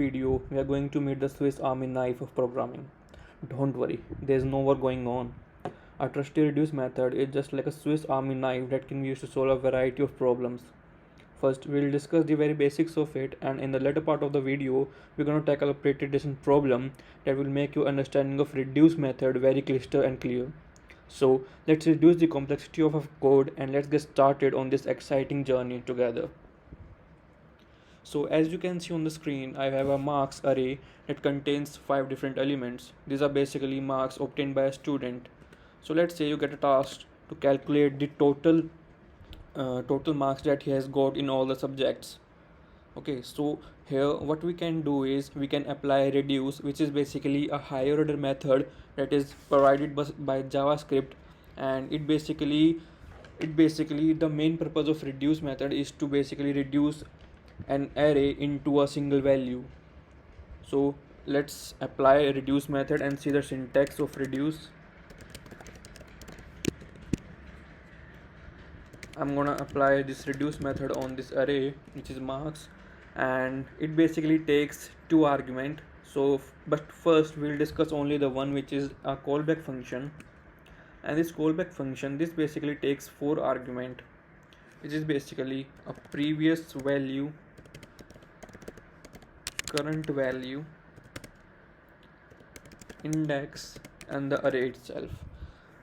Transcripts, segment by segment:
Video, we are going to meet the Swiss Army knife of programming. Don't worry, there's no war going on. A trusty reduce method is just like a Swiss Army knife that can be used to solve a variety of problems. First, we'll discuss the very basics of it, and in the later part of the video, we're going to tackle a pretty decent problem that will make your understanding of reduce method very clear and clear. So, let's reduce the complexity of our code and let's get started on this exciting journey together. So as you can see on the screen, I have a marks array that contains 5 different elements. These are basically marks obtained by a student. So let's say you get a task to calculate the total marks that he has got in all the subjects. Okay, so here what we can do is we can apply reduce, which is basically a higher order method that is provided by JavaScript, and it basically the main purpose of reduce method is to basically reduce an array into a single value. So let's apply a reduce method and see the syntax of reduce. I'm gonna apply this reduce method on this array which is marks, and it basically takes two argument. So but first we'll discuss only the one which is a callback function, and this callback function this basically takes four argument, which is basically a previous value, current value, index, and the array itself.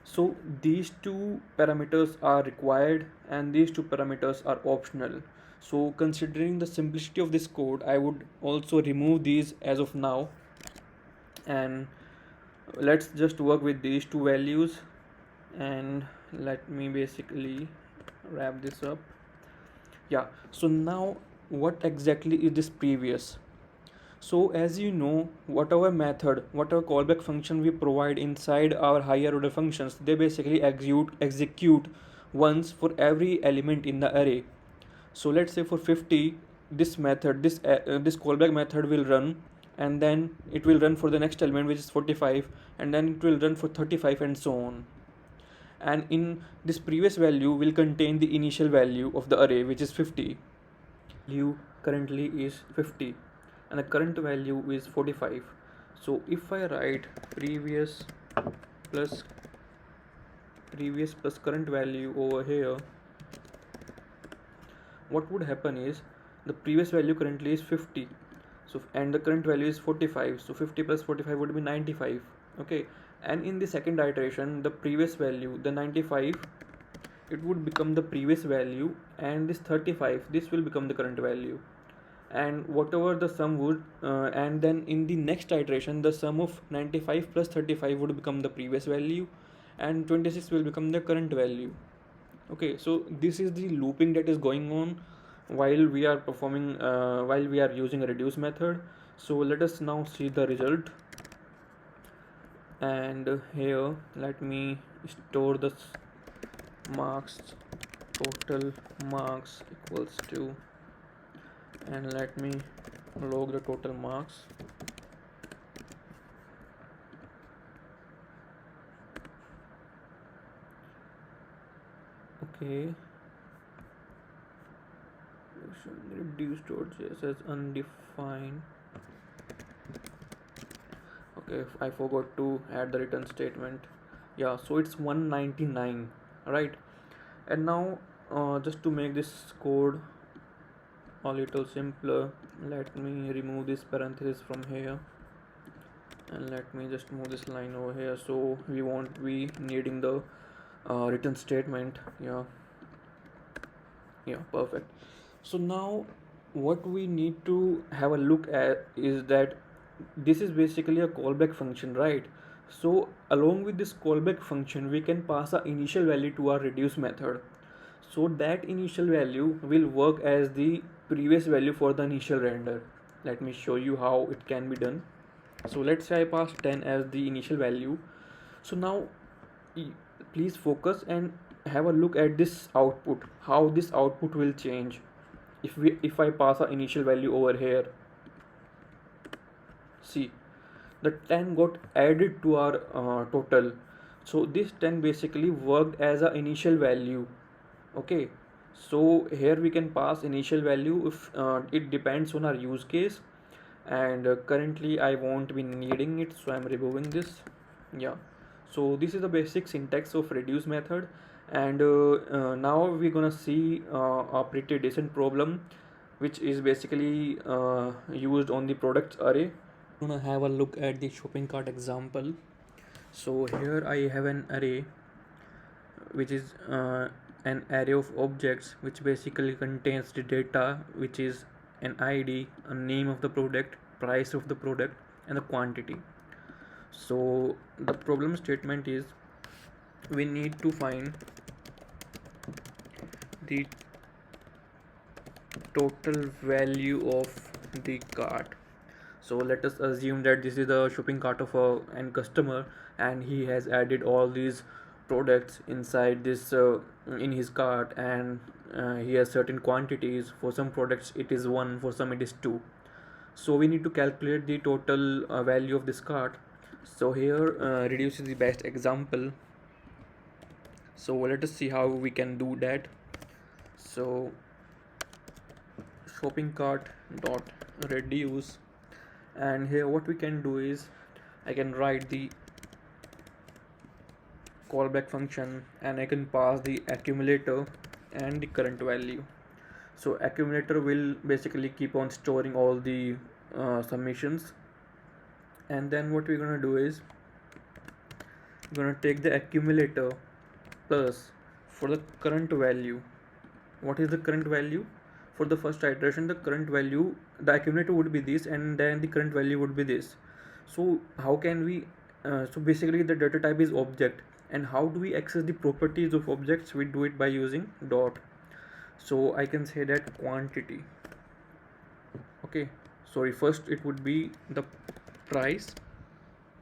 So these two parameters are required and these two parameters are optional. So considering the simplicity of this code, I would also remove these as of now, and let's just work with these two values. And let me basically wrap this up. Yeah, so now what exactly is this previous? So as you know, whatever callback function we provide inside our higher order functions, they basically execute once for every element in the array. So let's say for 50, this callback method will run, and then it will run for the next element which is 45, and then it will run for 35 and so on. And in this previous value will contain the initial value of the array which is 50. Value currently is 50 and the current value is 45. So if I write plus previous plus current value over here, what would happen is the previous value currently is 50, so and the current value is 45, so 50 plus 45 would be 95. Okay, and in the second iteration the previous value, the 95, it would become the previous value, and this 35, this will become the current value, and whatever the sum would and then in the next iteration the sum of 95 plus 35 would become the previous value, and 26 will become the current value. Okay, so this is the looping that is going on while we are using a reduce method. So let us now see the result, and here let me store the marks, total marks equals to, and let me log the total marks. Okay, reduce.js undefined. Okay, I forgot to add the return statement. Yeah, so it's 199, right? And now just to make this code a little simpler, let me remove this parenthesis from here, and let me just move this line over here so we won't be needing the return statement. Yeah, perfect. So now what we need to have a look at is that this is basically a callback function, right? So along with this callback function we can pass an initial value to our reduce method, so that initial value will work as the previous value for the initial render. Let me show you how it can be done. So let's say I pass 10 as the initial value. So now please focus and have a look at this output, how this output will change if I pass an initial value over here. See, the 10 got added to our total, so this 10 basically worked as an initial value. Okay, so here we can pass initial value if it depends on our use case, and currently I won't be needing it, so I'm removing this. Yeah, so this is the basic syntax of reduce method. And now we're gonna see a pretty decent problem which is basically used on the products array. Gonna have a look at the shopping cart example. So here I have an array which is an array of objects which basically contains the data, which is an ID, a name of the product, price of the product, and the quantity. So the problem statement is we need to find the total value of the cart. So let us assume that this is the shopping cart of an customer, and he has added all these products inside this in his cart, and he has certain quantities. For some products it is 1, for some it is 2. So we need to calculate the total value of this cart. So here reduce is the best example. So let us see how we can do that. So shopping cart dot reduce, and here what we can do is I can write the callback function, and I can pass the accumulator and the current value. So accumulator will basically keep on storing all the submissions, and then what we're gonna do is we're gonna take the accumulator plus for the current value. What is the current value? For the first iteration, the current value, the accumulator would be this, and then the current value would be this. So how can we so basically the data type is object, and how do we access the properties of objects? We do it by using dot. So I can say that quantity, okay, sorry, first it would be the price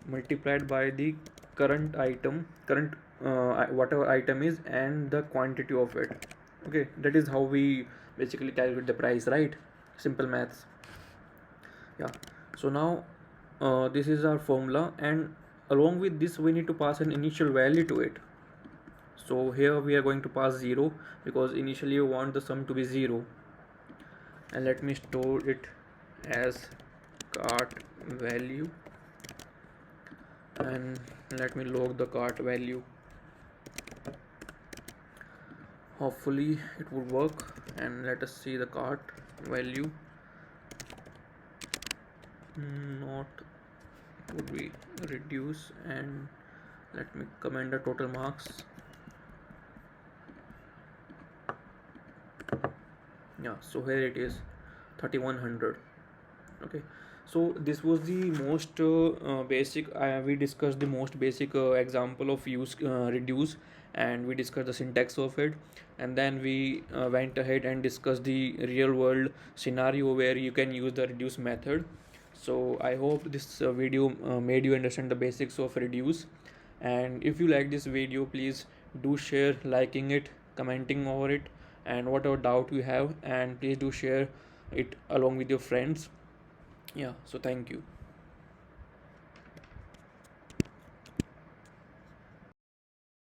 multiplied by the current item, current whatever item is, and the quantity of it. Okay, that is how we basically calculate the price, right? Simple maths. Yeah, so now this is our formula, and along with this we need to pass an initial value to it. So here we are going to pass 0 because initially we want the sum to be 0, and let me store it as cart value, and let me log the cart value. Hopefully it would work, and let us see the cart value. Not would be reduce, and let me comment the total marks. Yeah, so here it is 3100. Okay, so this was the most basic we discussed the most basic example of use reduce, and we discussed the syntax of it, and then we went ahead and discussed the real world scenario where you can use the reduce method. So I hope this video made you understand the basics of reduce, and if you like this video, please do share liking it, commenting over it, and whatever doubt you have, and please do share it along with your friends. Yeah, so thank you.